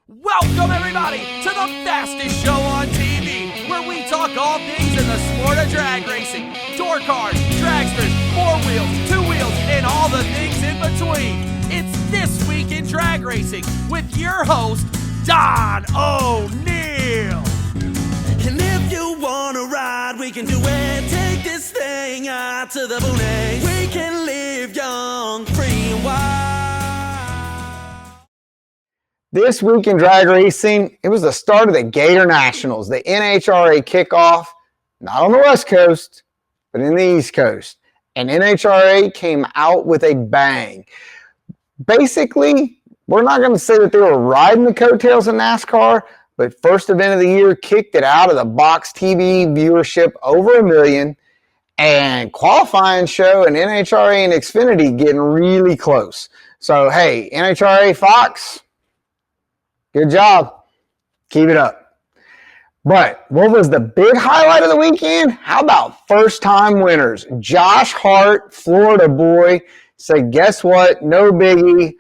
Welcome, everybody, to the fastest show on TV, where we talk all things in the sport of drag racing. Tour cars, dragsters, four wheels, two wheels, and all the things in between. It's This Week in Drag Racing with your host, Don O'Neill. And if you want to ride, we can do it. Take this thing out to the boonies. We can live young, free, and wild. This week in drag racing, it was the start of the Gatornationals, the NHRA kickoff, not on the West Coast, but in the East Coast. And NHRA came out with a bang. Basically, we're not going to say that they were riding the coattails of NASCAR, but first event of the year kicked it out of the box TV viewership over 1 million, and qualifying show and NHRA and Xfinity getting really close. So, hey, NHRA Fox, good job. Keep it up. But what was the big highlight of the weekend? How about first-time winners? Josh Hart, Florida boy, said, guess what? No biggie.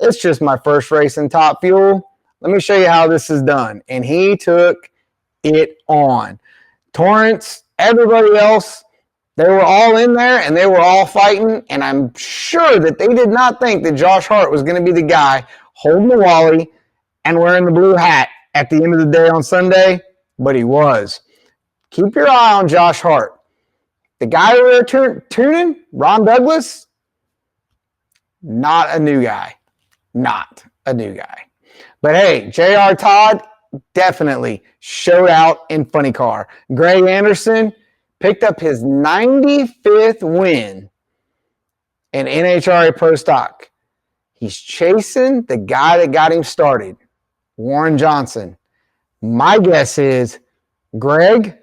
It's just my first race in Top Fuel. Let me show you how this is done. And he took it on. Torrance, everybody else, they were all in there and they were all fighting. And I'm sure that they did not think that Josh Hart was going to be the guy holding the Wally and wearing the blue hat at the end of the day on Sunday, but he was. Keep your eye on Josh Hart. The guy we were tuning, Ron Douglas, not a new guy. Not a new guy. But hey, J.R. Todd definitely showed out in Funny Car. Greg Anderson picked up his 95th win in NHRA Pro Stock. He's chasing the guy that got him started, Warren Johnson. My guess is Greg,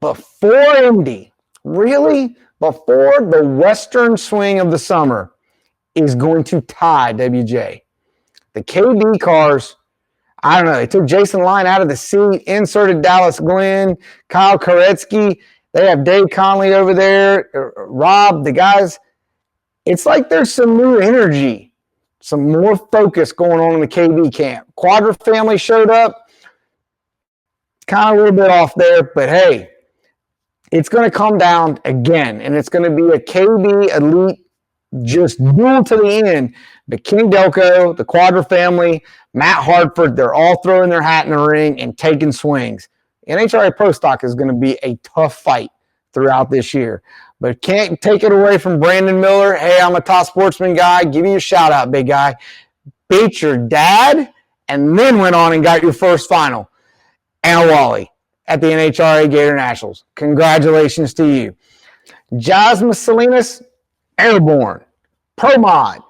before Indy, really before the western swing of the summer, is going to tie WJ. The KB cars, I don't know, they took Jason Line out of the seat, inserted Dallas Glenn, Kyle Koretsky. They have Dave Conley over there, Rob, the guys. It's like there's some new energy, some more focus going on in the KB camp. Quadra family showed up, kind of a little bit off there, but hey, it's going to come down again, and it's going to be a KB elite just duel to the end. But King Delco, the Quadra family, Matt Hartford, they're all throwing their hat in the ring and taking swings. NHRA Pro Stock is going to be a tough fight throughout this year. But can't take it away from Brandon Miller. Hey, I'm a top sportsman guy. Give you a shout out, big guy. Beat your dad and then went on and got your first final and a Wally at the NHRA Gatornationals. Congratulations to you. Jasmine Salinas, Airborne, Pro Mod,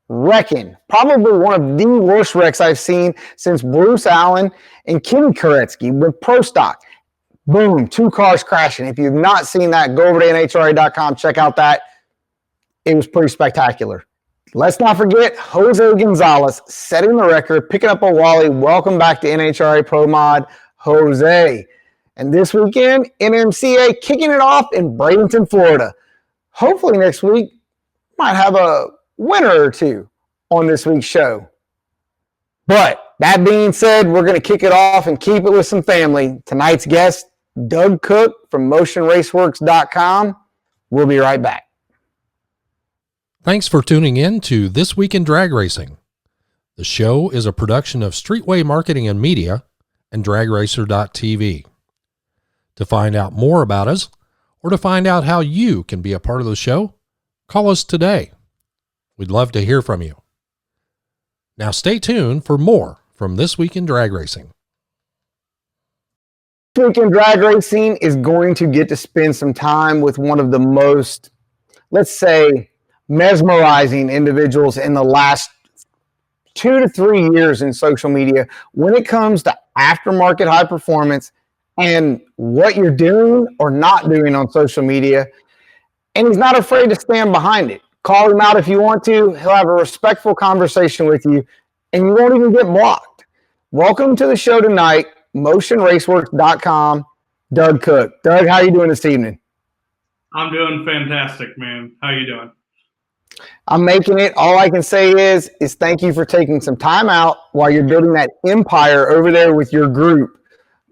wrecking. Probably one of the worst wrecks I've seen since Bruce Allen and Kenny Koretsky with Pro Stock. Boom, 2 cars crashing. If you've not seen that, go over to NHRA.com, check out that. It was pretty spectacular. Let's not forget Jose Gonzalez setting the record, picking up a Wally. Welcome back to NHRA Pro Mod, Jose. And this weekend, NMCA kicking it off in Bradenton, Florida. Hopefully next week, might have a winner or two on this week's show. But that being said, we're going to kick it off and keep it with some family. Tonight's guest, Doug Cook from MotionRaceworks.com. We'll be right back. Thanks for tuning in to This Week in Drag Racing. The show is a production of Streetway Marketing and Media and DragRacer.tv. To find out more about us, or to find out how you can be a part of the show, call us today. We'd love to hear from you. Now stay tuned for more from This Week in Drag Racing. This Week in Drag Racing is going to get to spend some time with one of the most, let's say, mesmerizing individuals in the last 2 to 3 years in social media when it comes to aftermarket high performance and what you're doing or not doing on social media. And he's not afraid to stand behind it. Call him out if you want to. He'll have a respectful conversation with you, and you won't even get blocked. Welcome to the show tonight, MotionRaceworks.com, Doug Cook. Doug, how are you doing this evening? I'm doing fantastic, man. How you doing? I'm making it. All I can say is thank you for taking some time out while you're building that empire over there with your group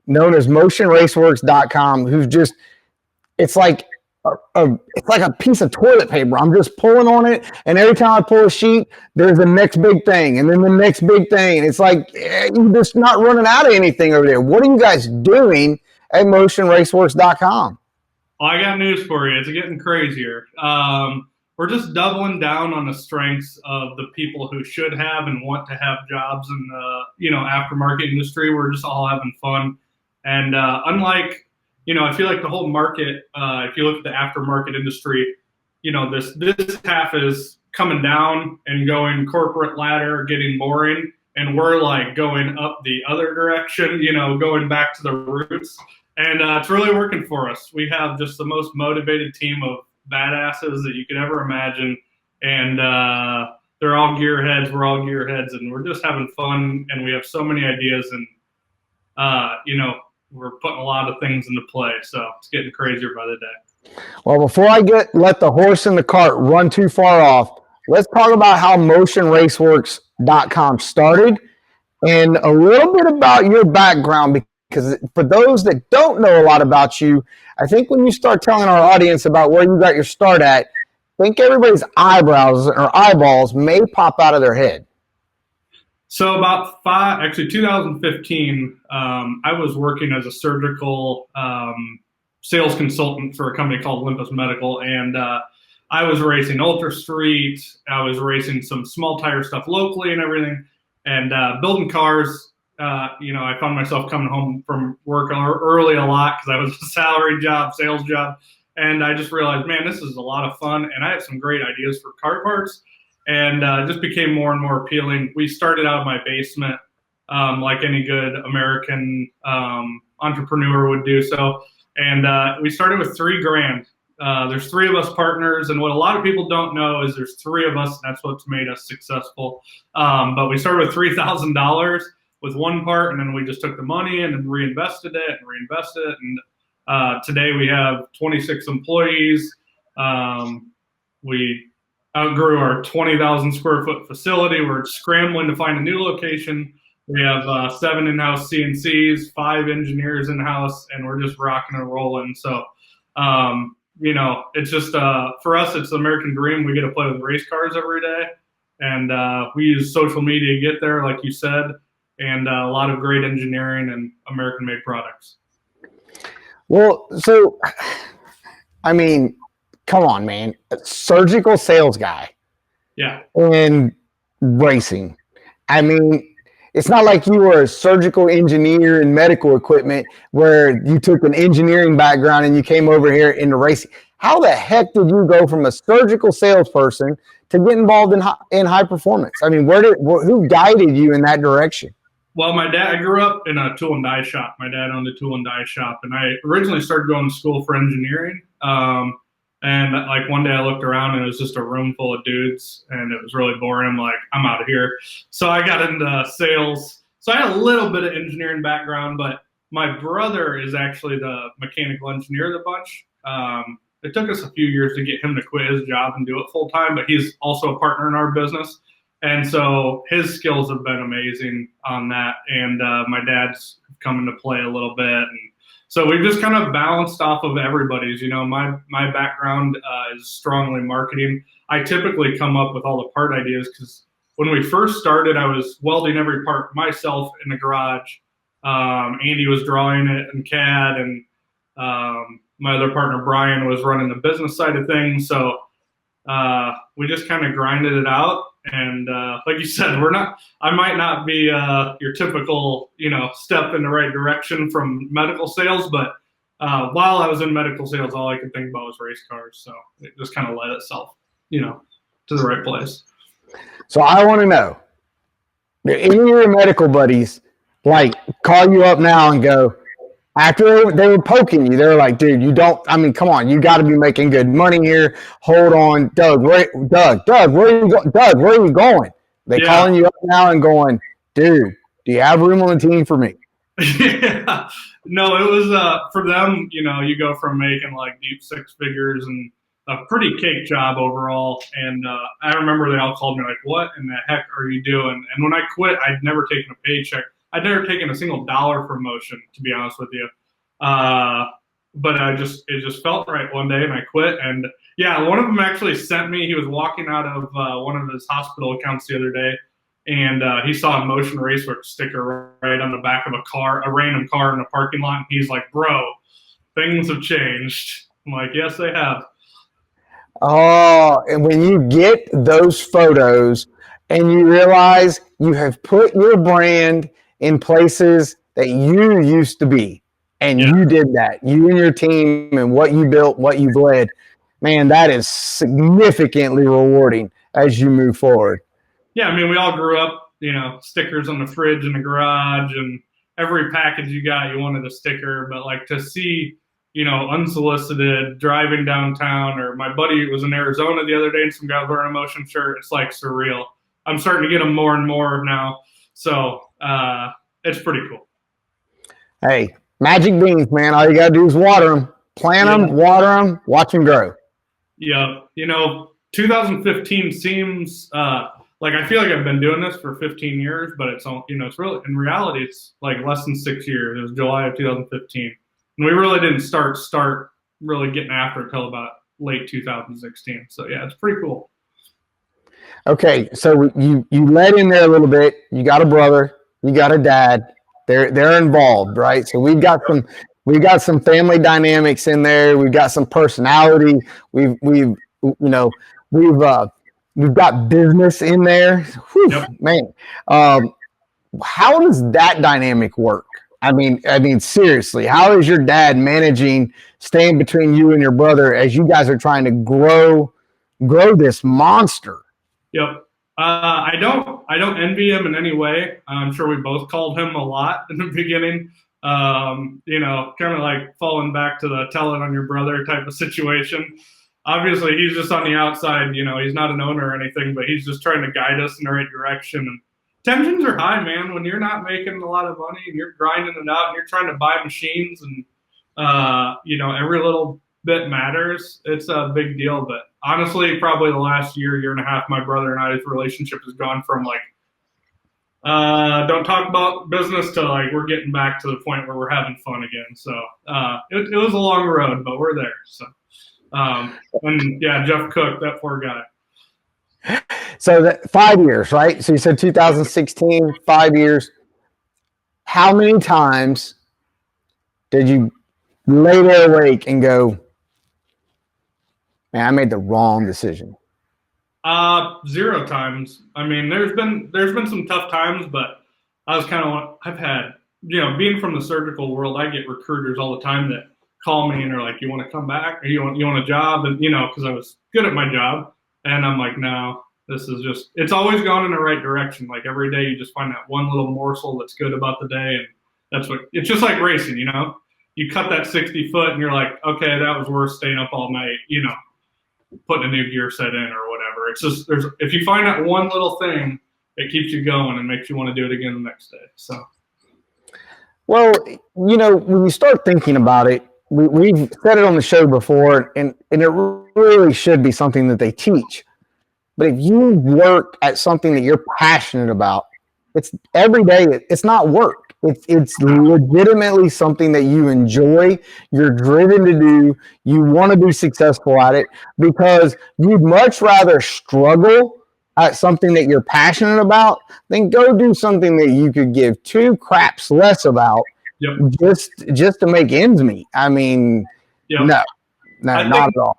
known as motionraceworks.com, who's just, it's like it's like a piece of toilet paper. I'm just pulling on it, and every time I pull a sheet, there's the next big thing, and then the next big thing. And it's like you're just not running out of anything over there. What are you guys doing at motionraceworks.com? Well, I got news for you. It's getting crazier. We're just doubling down on the strengths of the people who should have and want to have jobs in the aftermarket industry. We're just all having fun, and unlike I feel like the whole market, if you look at the aftermarket industry, this half is coming down and going corporate ladder, getting boring, and we're like going up the other direction, going back to the roots. And it's really working for us. We have just the most motivated team of badasses that you could ever imagine. And they're all gearheads. We're all gearheads, and we're just having fun. And we have so many ideas, and we're putting a lot of things into play, so it's getting crazier by the day. Well, before I let the horse in the cart run too far off, let's talk about how motionraceworks.com started and a little bit about your background, because for those that don't know a lot about you, I think when you start telling our audience about where you got your start at, I think everybody's eyebrows or eyeballs may pop out of their head. So about 2015, I was working as a surgical sales consultant for a company called Olympus Medical, and I was racing Ultra Street. I was racing some small tire stuff locally and everything, and building cars. I found myself coming home from work early a lot because I was a salary job, sales job, and I just realized, man, this is a lot of fun, and I have some great ideas for car parts. And it just became more and more appealing. We started out of my basement, like any good American entrepreneur would do so. And we started with $3,000. There's three of us partners, and what a lot of people don't know is there's three of us, and that's what's made us successful. But we started with $3,000 with one part, and then we just took the money and then reinvested it. And today we have 26 employees. We outgrew our 20,000 square foot facility. We're scrambling to find a new location. We have 7 in-house CNCs, 5 engineers in-house, and we're just rocking and rolling. So, it's just, for us, it's the American dream. We get to play with race cars every day. And we use social media to get there, like you said, and a lot of great engineering and American-made products. Well, so, I mean, come on, man. A surgical sales guy. Yeah. And racing. I mean, it's not like you were a surgical engineer in medical equipment where you took an engineering background and you came over here into racing. How the heck did you go from a surgical salesperson to get involved in high performance? I mean, who guided you in that direction? Well, I grew up in a tool and die shop. My dad owned a tool and die shop, and I originally started going to school for engineering. And like one day I looked around and it was just a room full of dudes and it was really boring. I'm like, I'm out of here. So I got into sales. So I had a little bit of engineering background, but my brother is actually the mechanical engineer of the bunch. It took us a few years to get him to quit his job and do it full time, but he's also a partner in our business. And so his skills have been amazing on that. And my dad's come into play a little bit. And so we've just kind of balanced off of everybody's. My background is strongly marketing. I typically come up with all the part ideas because when we first started, I was welding every part myself in the garage. Andy was drawing it in CAD, and my other partner, Brian, was running the business side of things. So we just kind of grinded it out. And like you said, I might not be your typical, step in the right direction from medical sales, but while I was in medical sales, all I could think about was race cars. So it just kind of led itself, to the right place. So I want to know, any of your medical buddies call you up now and go, after they were poking you, they were like, dude, come on, you got to be making good money here. Hold on. Doug, where are you going? They calling you up now and going, dude, do you have room on the team for me? No, it was for them, you go from making like deep six figures and a pretty cake job overall. And I remember they all called me like, what in the heck are you doing? And when I quit, I'd never taken a paycheck. I'd never taken a single dollar for Motion, to be honest with you. But it just felt right one day, and I quit. And yeah, one of them actually sent me. He was walking out of one of his hospital accounts the other day, and he saw a Motion Raceworks sticker right on the back of a random car in a parking lot. And he's like, "Bro, things have changed." I'm like, "Yes, they have." Oh, and when you get those photos and you realize you have put your brand in places that you used to be, and you did that, you and your team, and what you built, what you've led, man, that is significantly rewarding as you move forward. Yeah, I mean, we all grew up, stickers on the fridge in the garage, and every package you got, you wanted a sticker. But like to see, unsolicited driving downtown, or my buddy was in Arizona the other day and some guy was wearing a Motion shirt, it's like surreal. I'm starting to get them more and more now. So it's pretty cool. Hey, magic beans, man. All you got to do is water them, plant them, water them, watch them grow. Yeah. 2015 seems like I feel like I've been doing this for 15 years, but it's really, in reality, it's like less than 6 years. It was July of 2015. And we really didn't start really getting after it until about late 2016. So yeah, it's pretty cool. Okay. So you led in there a little bit. You got a brother, you got a dad. They're involved, right? So we've got some family dynamics in there. We've got some personality. We've got business in there. Whew, yep. Man, how does that dynamic work? I mean, seriously, how is your dad managing staying between you and your brother as you guys are trying to grow this monster? Yep. I don't envy him in any way. I'm sure we both called him a lot in the beginning. Kind of like falling back to the tell it on your brother type of situation. Obviously, he's just on the outside. He's not an owner or anything, but he's just trying to guide us in the right direction. And tensions are high, man. When you're not making a lot of money and you're grinding it out and you're trying to buy machines and, every little bit matters. It's a big deal. But honestly, probably the last year and a half, my brother and I's relationship has gone from like, don't talk about business to like we're getting back to the point where we're having fun again. So it was a long road, but we're there. So and yeah, Jeff Cook, that poor guy. So that 5 years, right? So you said 2016, 5 years. How many times did you lay there awake and go, man, I made the wrong decision? 0 times. I mean, there's been some tough times, but I've had, being from the surgical world, I get recruiters all the time that call me and are like, you want to come back? Or you want a job? And, because I was good at my job. And I'm like, no, this is just, it's always gone in the right direction. Like every day you just find that one little morsel that's good about the day. And it's just like racing, you cut that 60 foot and you're like, okay, that was worth staying up all night, putting a new gear set in or whatever. It's just, if you find that one little thing, it keeps you going and makes you want to do it again the next day. So. Well, when you start thinking about it, we've said it on the show before, and it really should be something that they teach. But if you work at something that you're passionate about, it's every day. It's not work. It's legitimately something that you enjoy. You're driven to do. You want to be successful at it because you'd much rather struggle at something that you're passionate about than go do something that you could give 2 craps less about. Yep. Just to make ends meet. I mean, yep. No, not at all.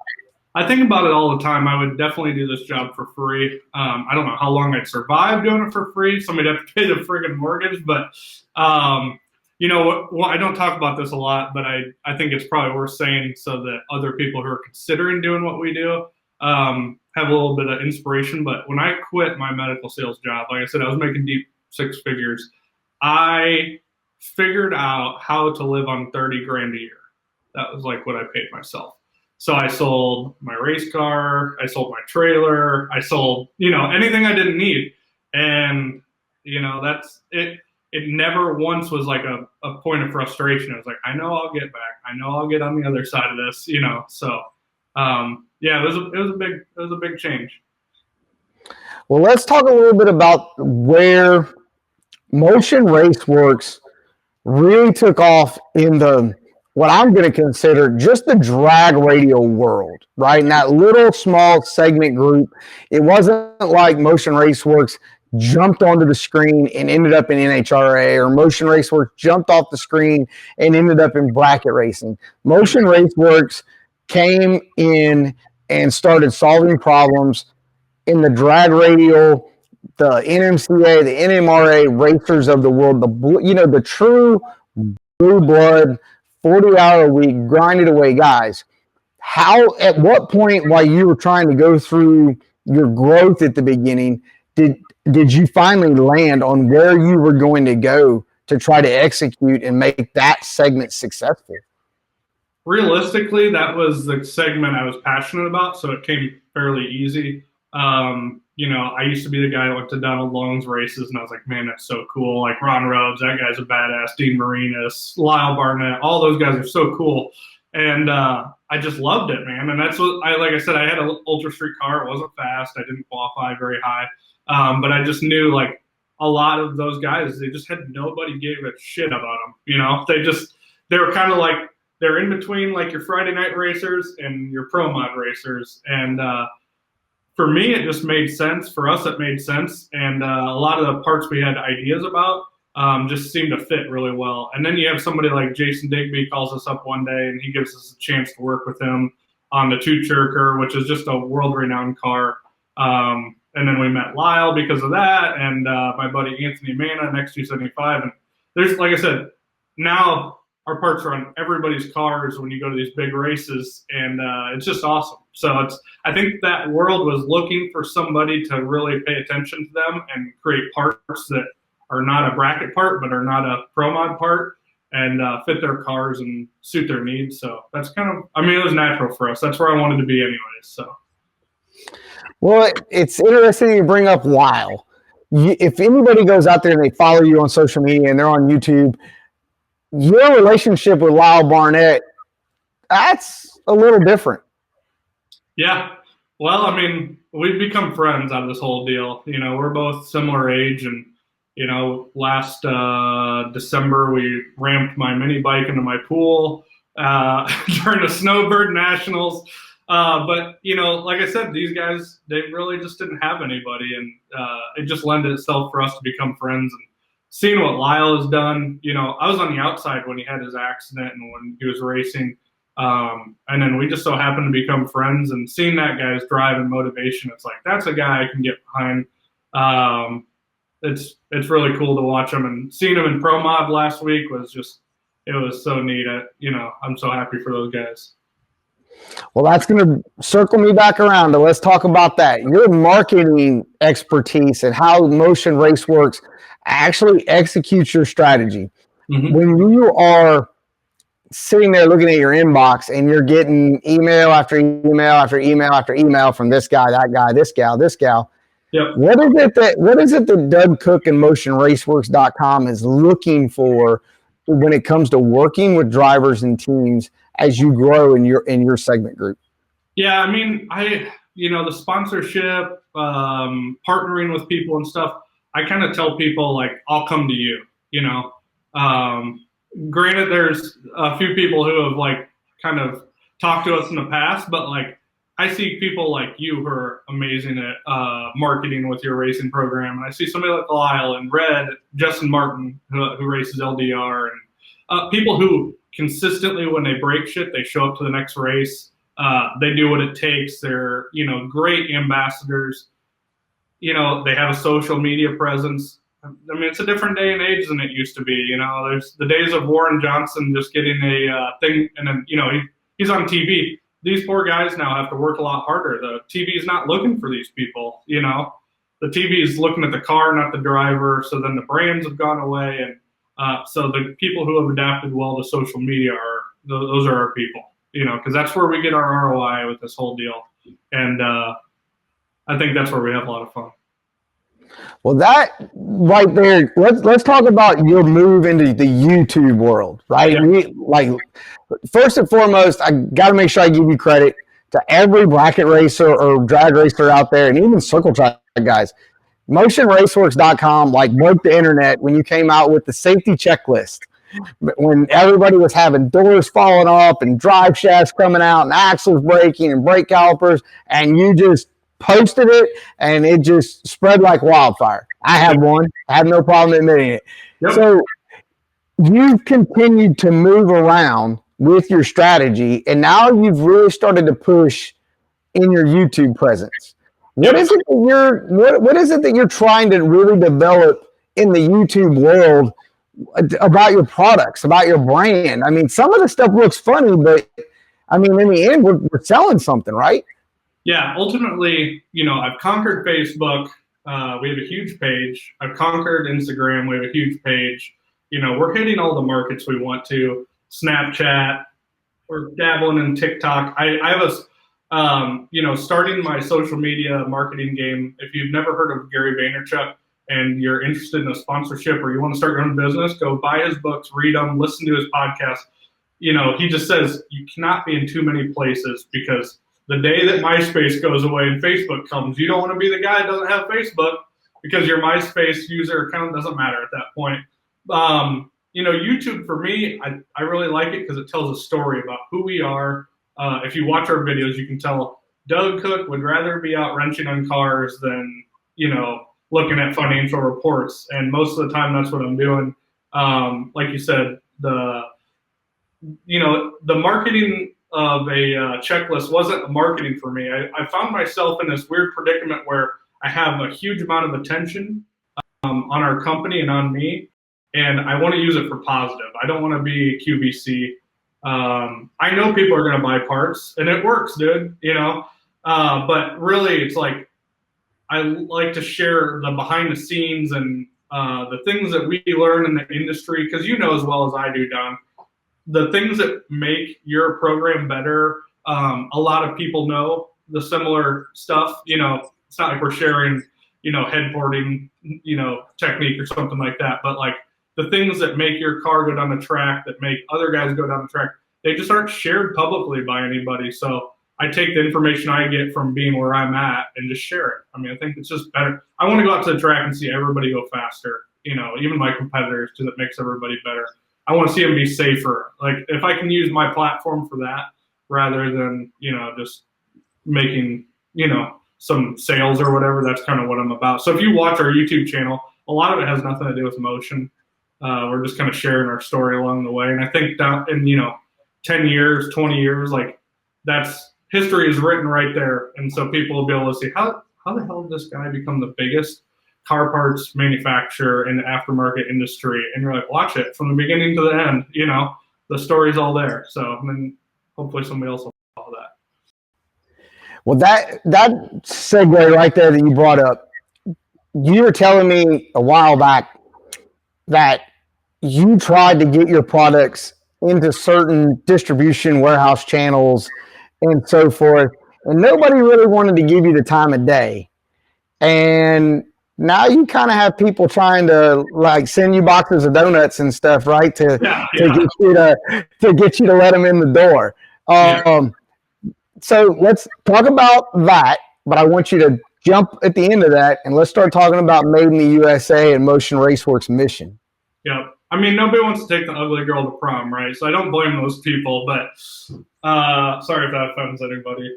I think about it all the time. I would definitely do this job for free. I don't know how long I'd survive doing it for free. Somebody'd have to pay the friggin' mortgage. But, I don't talk about this a lot, but I think it's probably worth saying so that other people who are considering doing what we do have a little bit of inspiration. But when I quit my medical sales job, like I said, I was making deep 6 figures. I figured out how to live on 30 grand a year. That was like what I paid myself. So I sold my race car, I sold my trailer, I sold, anything I didn't need. And, that's it. It never once was like a point of frustration. It was like, I know I'll get back. I know I'll get on the other side of this, So yeah, it was a big change. Well, let's talk a little bit about where Motion Raceworks really took off in the what I'm going to consider just the drag radio world, right? In that little small segment group, it wasn't like Motion Raceworks jumped onto the screen and ended up in NHRA, or Motion Raceworks jumped off the screen and ended up in bracket racing. Motion Raceworks came in and started solving problems in the drag radio, the NMCA, the NMRA racers of the world, the true blue blood, 40-hour a week, grinded away guys. At what point, while you were trying to go through your growth at the beginning, did you finally land on where you were going to go to try to execute and make that segment successful? Realistically, that was the segment I was passionate about, so it came fairly easy. I used to be the guy that went to Donald Long's races, and I was like, man, that's so cool. Like Ron Rhodes, that guy's a badass. Dean Marinas, Lyle Barnett, all those guys are so cool. And I just loved it, man. And that's what like I said, I had an Ultra Street car. It wasn't fast. I didn't qualify very high. But I just knew, like, a lot of those guys, they just had nobody gave a shit about them. They were kind of like, they're in between, like, your Friday night racers and your pro mod racers. And for me, it just made sense. For us, it made sense. And a lot of the parts we had ideas about just seemed to fit really well. And then you have somebody like Jason Digby calls us up one day, and he gives us a chance to work with him on the Two Churker, which is just a world-renowned car. And then we met Lyle because of that, and my buddy Anthony Mana, X275. And there's, like I said, now our parts are on everybody's cars when you go to these big races, and it's just awesome. So I think that world was looking for somebody to really pay attention to them and create parts that are not a bracket part, but are not a pro mod part, and fit their cars and suit their needs. So that's kind of, it was natural for us. That's where I wanted to be anyways. So. Well, it's interesting you bring up Lyle. If anybody goes out there and they follow you on social media and they're on YouTube, your relationship with Lyle Barnett, that's a little different. Yeah. Well, we've become friends out of this whole deal. We're both similar age, and, last December we ramped my mini bike into my pool during the Snowbird Nationals. But, like I said, these guys, they really just didn't have anybody, and it just lended itself for us to become friends. And seeing what Lyle has done, I was on the outside when he had his accident and when he was racing. And then we just so happened to become friends, and seeing that guy's drive and motivation, it's like, that's a guy I can get behind. It's really cool to watch him, and seeing him in Pro Mod last week was just, it was so neat. I'm so happy for those guys. Well, that's going to circle me back around, but let's talk about that. Your marketing expertise and how Motion Raceworks actually executes your strategy. Mm-hmm. When you are sitting there looking at your inbox and you're getting email after email after email after email from this guy, that guy, this gal. Yep. What is it that Doug Cook and MotionRaceworks.com is looking for when it comes to working with drivers and teams as you grow in your segment group? Yeah, the sponsorship, partnering with people and stuff, I kind of tell people, like, I'll come to you, Granted, there's a few people who have, like, kind of talked to us in the past, but, like, I see people like you who are amazing at marketing with your racing program. And I see somebody like Lyle and Red, Justin Martin, who races LDR, and people who consistently, when they break shit, they show up to the next race. They do what it takes. They're, great ambassadors. They have a social media presence. It's a different day and age than it used to be. There's the days of Warren Johnson just getting a thing, and then, he's on TV. These poor guys now have to work a lot harder. The TV is not looking for these people, The TV is looking at the car, not the driver. So then the brands have gone away. And so the people who have adapted well to social media those are our people, because that's where we get our ROI with this whole deal. And I think that's where we have a lot of fun. Well, that right there, let's talk about your move into the YouTube world, right? Yeah. First and foremost, I got to make sure I give you credit. to every bracket racer or drag racer out there, and even circle track guys. MotionRaceworks.com like broke the internet when you came out with the safety checklist. When everybody was having doors falling off and drive shafts coming out and axles breaking and brake calipers, and you just posted it and it just spread like wildfire. I had one. I have no problem admitting it. Yep. So you've continued to move around with your strategy, and now you've really started to push in your YouTube presence. What is it that what is it that you're trying to really develop in the YouTube world about your products, about your brand? I mean, some of the stuff looks funny, but I mean, in the end, we're selling something, right? Yeah, ultimately, I've conquered Facebook. We have a huge page. I've conquered Instagram. We have a huge page. We're hitting all the markets we want to. Snapchat, we're dabbling in TikTok. I have starting my social media marketing game. If you've never heard of Gary Vaynerchuk and you're interested in a sponsorship or you want to start your own business, go buy his books, read them, listen to his podcast. He just says you cannot be in too many places, because the day that MySpace goes away and Facebook comes, you don't want to be the guy that doesn't have Facebook, because your MySpace user account doesn't matter at that point. YouTube for me, I really like it because it tells a story about who we are. If you watch our videos, you can tell Doug Cook would rather be out wrenching on cars than, looking at financial reports. And most of the time that's what I'm doing. Like you said, the marketing of a checklist wasn't marketing for me. I found myself in this weird predicament where I have a huge amount of attention on our company and on me, and I want to use it for positive. I don't want to be QVC. I know people are going to buy parts, and it works, dude, but really it's like I like to share the behind the scenes and the things that we learn in the industry, because as well as I do, Don, the things that make your program better. A lot of people know the similar stuff. It's not like we're sharing, headboarding, technique or something like that. But like the things that make your car go down the track, that make other guys go down the track, they just aren't shared publicly by anybody. So I take the information I get from being where I'm at and just share it. I mean, I think it's just better. I want to go out to the track and see everybody go faster, even my competitors, because it makes everybody better. I want to see them be safer. Like if I can use my platform for that rather than, just making, some sales or whatever, that's kind of what I'm about. So if you watch our YouTube channel, a lot of it has nothing to do with motion. We're just kind of sharing our story along the way. And I think that in, 10 years, 20 years, like that's history is written right there. And so people will be able to see how the hell did this guy become the biggest car parts manufacturer in the aftermarket industry? And you're like, watch it from the beginning to the end, the story's all there. So hopefully somebody else will follow that. Well, that segue right there that you brought up, you were telling me a while back that you tried to get your products into certain distribution warehouse channels and so forth, and nobody really wanted to give you the time of day. And now you kind of have people trying to like send you boxes of donuts and stuff, right? To get you to let them in the door. So let's talk about that, but I want you to jump at the end of that and let's start talking about Made in the USA and Motion Raceworks mission. Yeah. I mean, nobody wants to take the ugly girl to prom, right? So I don't blame those people, but sorry if that offends anybody.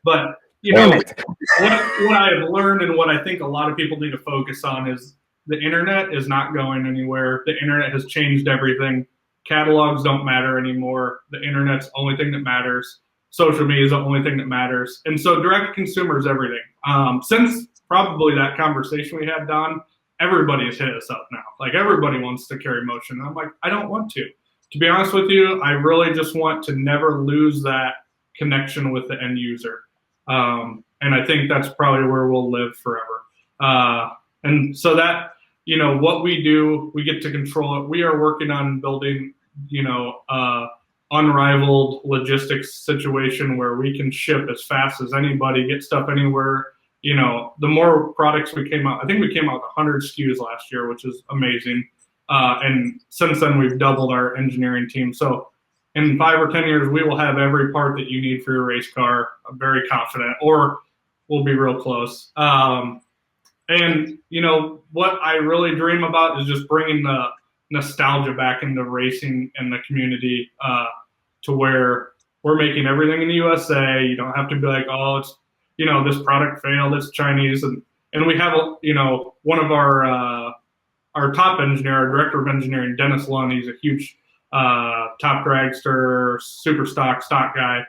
But what I have learned and what I think a lot of people need to focus on is the internet is not going anywhere. The internet has changed everything. Catalogs don't matter anymore. The internet's the only thing that matters. Social media is the only thing that matters. And so direct consumer is everything. Since probably that conversation we had, Don, everybody's hit us up now. Like everybody wants to carry motion. I'm like, I don't want to. To be honest with you, I really just want to never lose that connection with the end user. And I think that's probably where we'll live forever. And so that, what we do, we get to control it. We are working on building, unrivaled logistics situation where we can ship as fast as anybody, get stuff anywhere. The more products we came out, I think we came out with 100 SKUs last year, which is amazing. And since then we've doubled our engineering team. So in 5 or 10 years, we will have every part that you need for your race car. I'm very confident, or we'll be real close. And, you know, what I really dream about is just bringing the nostalgia back into racing and the community to where we're making everything in the USA. You don't have to be like, oh, it's, you know, this product failed, it's Chinese. And we have, you know, one of our top engineer, our director of engineering, Dennis Lund, he's a huge top dragster, super stock guy.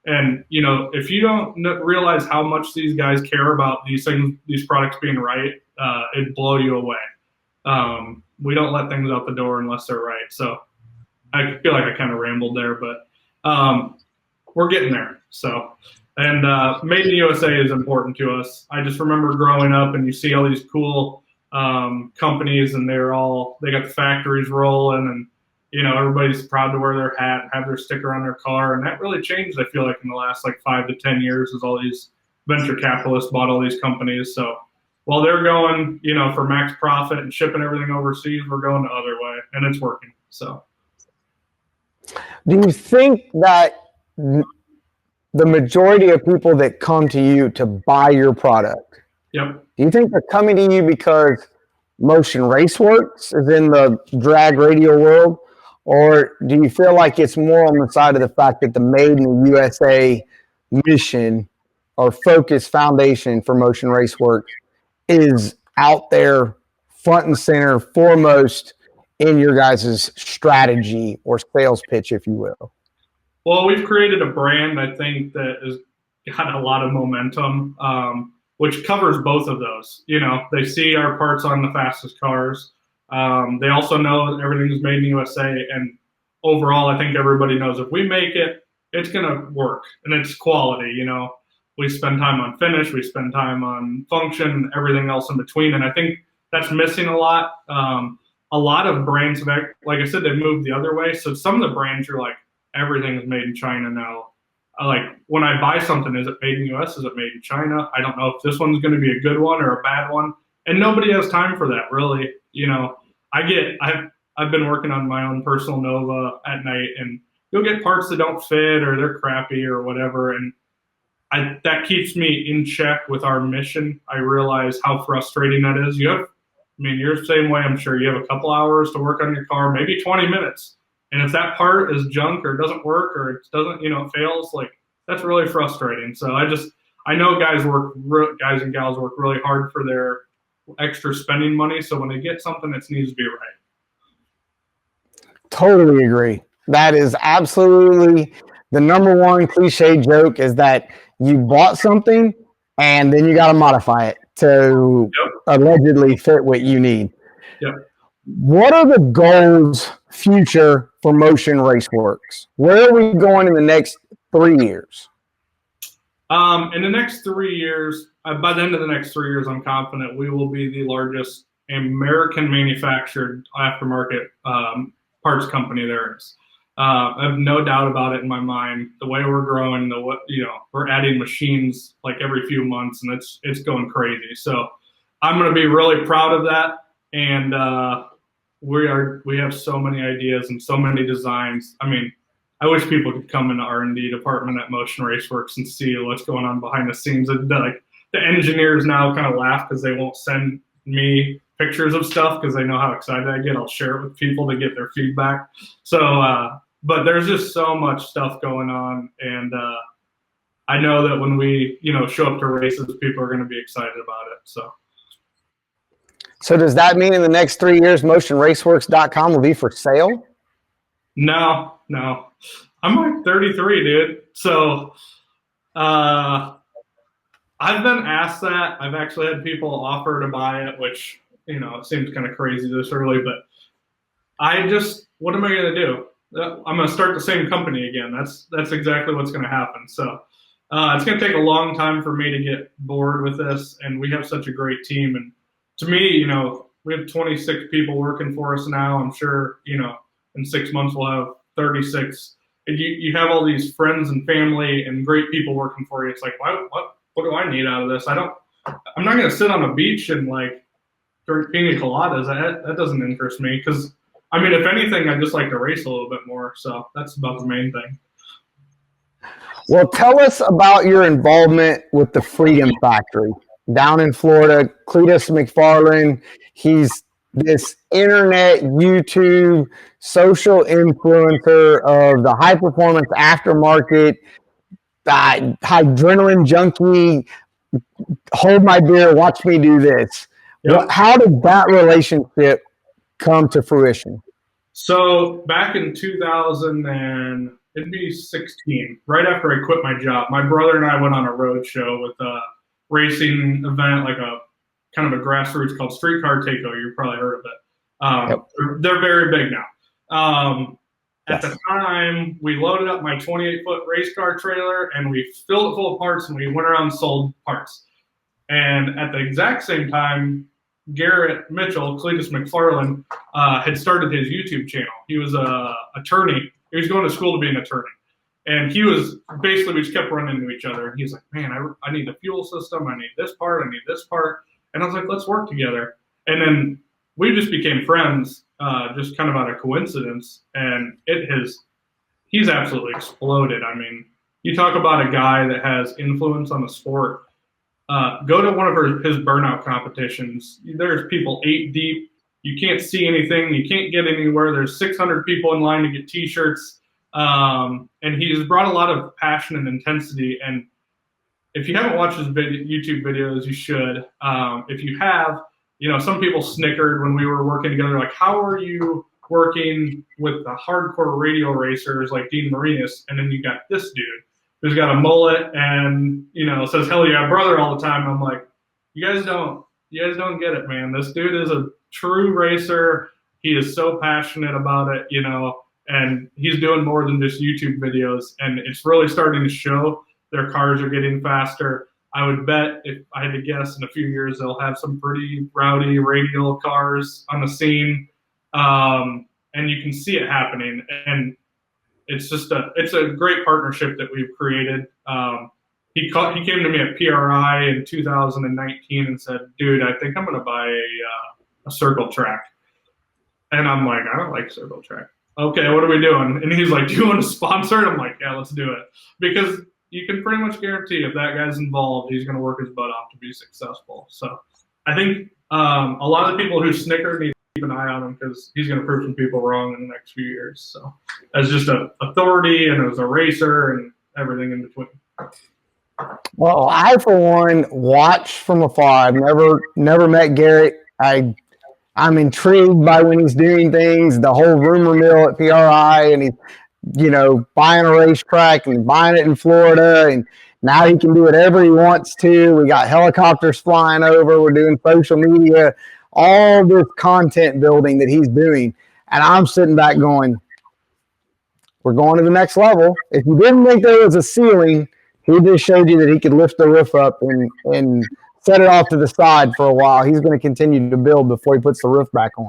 And, you know, if you don't realize how much these guys care about these things, these products being right, it'd blow you away. We don't let things out the door unless they're right. So I feel like I kind of rambled there, but we're getting there. So, and Made in the USA is important to us. I just remember growing up and you see all these cool companies and they got the factories rolling, and you know, everybody's proud to wear their hat, have their sticker on their car. And that really changed, I feel like, in the last like 5 to 10 years as all these venture capitalists bought all these companies. So while they're going, you know, for max profit and shipping everything overseas, we're going the other way, and it's working. So do you think that the majority of people that come to you to buy your product, yep. do you think they're coming to you because Motion Raceworks is in the drag radio world? Or do you feel like it's more on the side of the fact that the Made in the USA mission or focus foundation for Motion Raceworks is out there front and center, foremost in your guys' strategy or sales pitch, if you will? Well, we've created a brand, I think, that has got a lot of momentum, which covers both of those. You know, they see our parts on the fastest cars. They also know everything's made in the USA, and overall, I think everybody knows if we make it, it's going to work, and it's quality. You know, we spend time on finish, we spend time on function, everything else in between, and I think that's missing a lot. A lot of brands, like I said, they've moved the other way. So some of the brands are like, everything is made in China now. Like when I buy something, is it made in the US? Is it made in China? I don't know if this one's going to be a good one or a bad one. And nobody has time for that, really. You know, I've been working on my own personal Nova at night, and you'll get parts that don't fit or they're crappy or whatever. And that keeps me in check with our mission. I realize how frustrating that is. You're the same way, I'm sure. You have a couple hours to work on your car, maybe 20 minutes. And if that part is junk or doesn't work or it doesn't, you know, it fails, like that's really frustrating. So I know guys and gals work really hard for their extra spending money. So when they get something, it needs to be right. Totally agree. That is absolutely the number one cliche joke, is that you bought something and then you got to modify it to allegedly fit what you need. Yep. What are the goals future for Motion Raceworks? Where are we going in the next 3 years? In the next 3 years, by the end of the next 3 years, I'm confident we will be the largest American manufactured aftermarket parts company there is. I have no doubt about it in my mind. The way we're growing, we're adding machines like every few months, and it's going crazy. So I'm going to be really proud of that. And we have so many ideas and so many designs. I mean, I wish people could come in the R&D department at Motion Raceworks and see what's going on behind the scenes. The engineers now kind of laugh because they won't send me pictures of stuff because they know how excited I get. I'll share it with people to get their feedback. So, but there's just so much stuff going on, and I know that when we, show up to races, people are going to be excited about it. So does that mean in the next 3 years, motionraceworks.com will be for sale? No. I'm like 33, dude. So I've been asked that. I've actually had people offer to buy it, which, it seems kind of crazy this early, but what am I going to do? I'm going to start the same company again. That's exactly what's going to happen. So it's going to take a long time for me to get bored with this, and we have such a great team. And to me, we have 26 people working for us now. I'm sure, in 6 months we'll have 36. And you have all these friends and family and great people working for you. It's like, what do I need out of this? I'm not going to sit on a beach and like drink pina coladas. That doesn't interest me, because I mean, if anything, I just like to race a little bit more. So that's about the main thing. Well, tell us about your involvement with the Freedom Factory down in Florida. Cletus McFarland, he's this internet, YouTube, social influencer of the high performance aftermarket, adrenaline junkie, hold my beer, watch me do this. Yep. How did that relationship come to fruition? So back in 2016, right after I quit my job, my brother and I went on a road show with a racing event, like a kind of a grassroots called Streetcar Takeover. You've probably heard of it. Yep. They're very big now. At the time, we loaded up my 28-foot race car trailer and we filled it full of parts and we went around and sold parts. And at the exact same time, Garrett Mitchell, Cletus McFarland, had started his YouTube channel. He was an attorney. He was going to school to be an attorney. And he was basically, we just kept running into each other. And he's like, man, I need a fuel system. I need this part. I need this part. And I was like, let's work together. And then we just became friends, just kind of out of coincidence. And he's absolutely exploded. I mean, you talk about a guy that has influence on the sport. Go to one of his burnout competitions. There's people 8 deep. You can't see anything. You can't get anywhere. There's 600 people in line to get T-shirts. And he's brought a lot of passion and intensity. And if you haven't watched his YouTube videos, you should. If you have, some people snickered when we were working together. Like, how are you working with the hardcore radio racers like Dean Marinas, and then you got this dude who's got a mullet and says "hell yeah, brother" all the time. I'm like, you guys don't get it, man. This dude is a true racer. He is so passionate about it, and he's doing more than just YouTube videos, and it's really starting to show. Their cars are getting faster. I would bet, if I had to guess, in a few years they'll have some pretty rowdy radial cars on the scene, and you can see it happening. And it's a great partnership that we've created. He came to me at PRI in 2019 and said, "Dude, I think I'm going to buy a circle track." And I'm like, "I don't like circle track." "Okay, what are we doing?" And he's like, "Do you want to sponsor it?" I'm like, "Yeah, let's do it." Because you can pretty much guarantee if that guy's involved, he's going to work his butt off to be successful. So I think a lot of the people who snicker need to keep an eye on him because he's going to prove some people wrong in the next few years. So as just an authority and as a racer and everything in between. Well, I, for one, watch from afar. I've never met Garrett. I'm intrigued by when he's doing things, the whole rumor mill at PRI, and he's buying a racetrack and buying it in Florida, and now he can do whatever he wants to. We got helicopters flying over. We're doing social media, all this content building that he's doing. And I'm sitting back going, we're going to the next level. If you didn't think there was a ceiling, he just showed you that he could lift the roof up and set it off to the side for a while. He's going to continue to build before he puts the roof back on.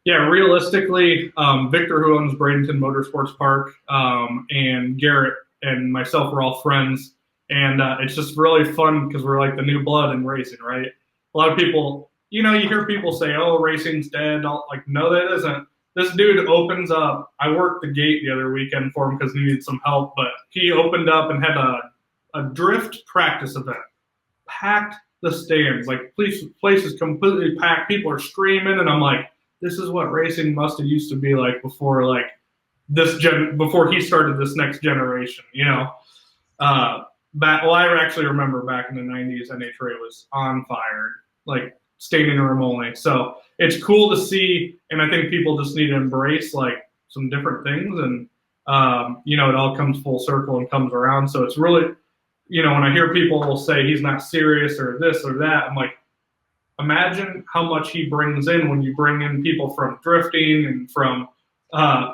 Yeah, realistically, Victor, who owns Bradenton Motorsports Park, and Garrett and myself were all friends. And it's just really fun because we're like the new blood in racing, right? A lot of people, you hear people say, "Oh, racing's dead." Like, no, that isn't. This dude opens up. I worked the gate the other weekend for him because he needed some help, but he opened up and had a drift practice event. Packed the stands. Like, place is completely packed. People are screaming, and I'm like, this is what racing must have used to be like before, before he started this next generation, I actually remember back in the 90s, NHRA was on fire, like standing room only. So it's cool to see, and I think people just need to embrace like some different things, and it all comes full circle and comes around. So it's really, when I hear people say he's not serious or this or that, I'm like, imagine how much he brings in when you bring in people from drifting and from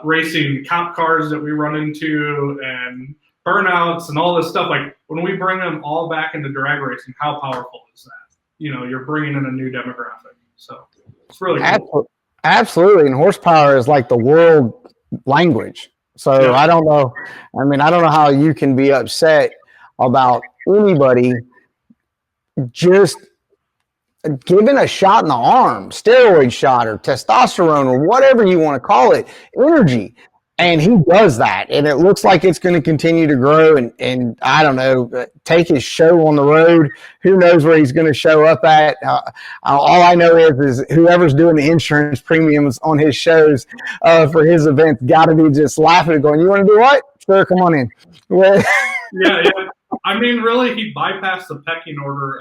racing cop cars that we run into and burnouts and all this stuff. Like, when we bring them all back into drag racing, how powerful is that? You're bringing in a new demographic. So it's really cool. Absolutely. And horsepower is like the world language. So yeah. I don't know how you can be upset about anybody just given a shot in the arm, steroid shot or testosterone or whatever you want to call it, energy. And he does that, and it looks like it's going to continue to grow. And I don't know, take his show on the road. Who knows where he's going to show up at? All I know is whoever's doing the insurance premiums on his shows for his events got to be just laughing and going, "You want to do what? Sure, come on in." Yeah. I mean, really, he bypassed the pecking order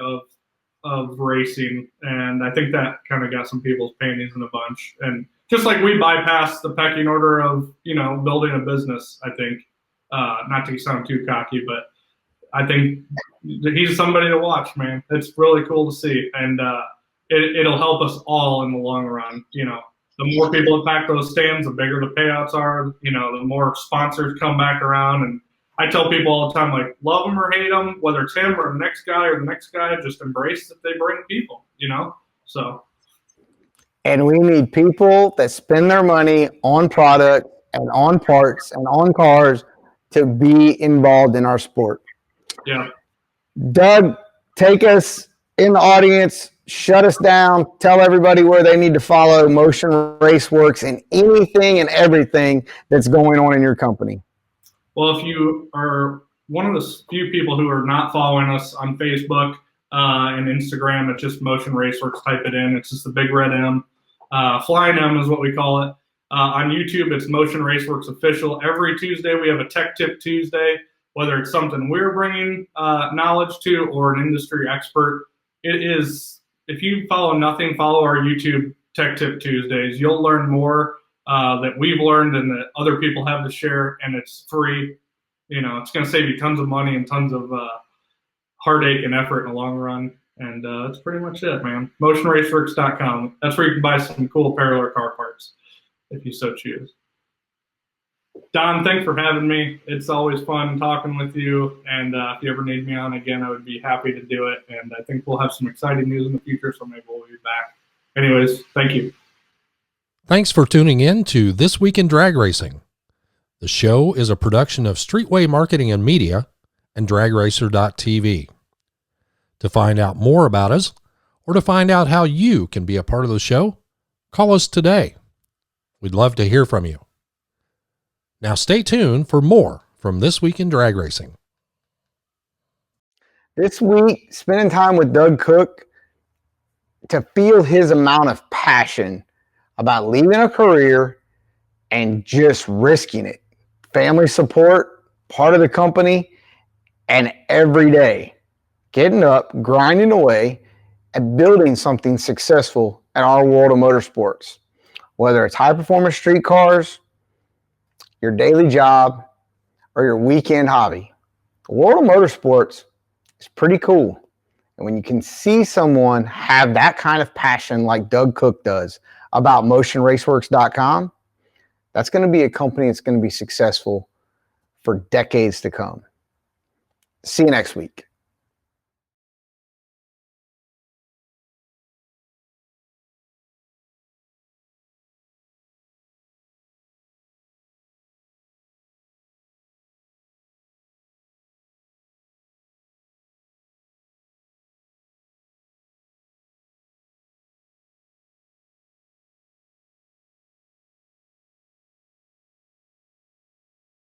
of racing, and I think that kind of got some people's panties in a bunch. And just like we bypassed the pecking order of, building a business, I think, not to sound too cocky, but I think he's somebody to watch, man. It's really cool to see. And it'll help us all in the long run. The more people that pack those stands, the bigger the payouts are, the more sponsors come back around. And I tell people all the time, like, love them or hate them, whether it's him or the next guy, just embrace that they bring people, so. And we need people that spend their money on product and on parts and on cars to be involved in our sport. Yeah. Doug, take us in the audience, shut us down, tell everybody where they need to follow Motion Raceworks and anything and everything that's going on in your company. Well, if you are one of the few people who are not following us on Facebook and Instagram, it's just Motion Raceworks. Type it in. It's just the big red M. Flying M is what we call it. On YouTube, it's Motion Raceworks Official. Every Tuesday, we have a Tech Tip Tuesday, whether it's something we're bringing knowledge to or an industry expert. It is, if you follow nothing, follow our YouTube Tech Tip Tuesdays. You'll learn more that we've learned and that other people have to share, and it's free. It's going to save you tons of money and tons of heartache and effort in the long run. And that's pretty much it, man. MotionRaceworks.com. That's where you can buy some cool parallel car parts if you so choose. Don, thanks for having me. It's always fun talking with you. And if you ever need me on again, I would be happy to do it. And I think we'll have some exciting news in the future, so maybe we'll be back. Anyways, thank you. Thanks for tuning in to This Week in Drag Racing. The show is a production of Streetway Marketing and Media and DragRacer.tv. To find out more about us, or to find out how you can be a part of the show, call us today. We'd love to hear from you. Now stay tuned for more from This Week in Drag Racing. This week, spending time with Doug Cook to feel his amount of passion about leaving a career and just risking it. Family support, part of the company, and every day getting up, grinding away, and building something successful in our world of motorsports. Whether it's high-performance street cars, your daily job, or your weekend hobby. The world of motorsports is pretty cool. And when you can see someone have that kind of passion like Doug Cook does about MotionRaceworks.com, that's going to be a company that's going to be successful for decades to come. See you next week.